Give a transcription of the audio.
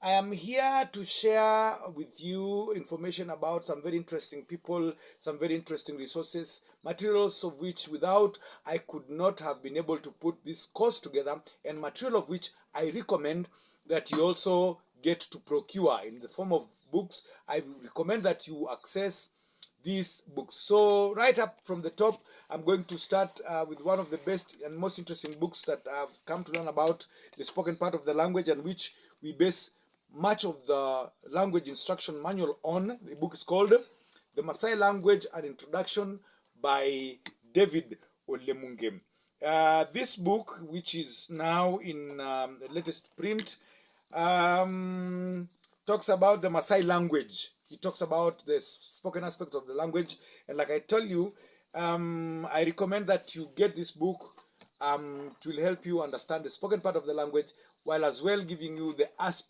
I am here to share with you information about some very interesting people, some very interesting resources, materials of which without I could not have been able to put this course together, and material of which I recommend that you also get to procure in the form of books. I recommend that you access these books. So right up from the top, I'm going to start with one of the best and most interesting books that I've come to learn about the spoken part of the language, and which we base much of the language instruction manual on. The book is called The Masai Language: An Introduction by David Olemunge. This book, which is now in the latest print, talks about the Masai language. He talks about the spoken aspects of the language. And like I tell you, I recommend that you get this book. It will help you understand the spoken part of the language, while as well giving you the aspect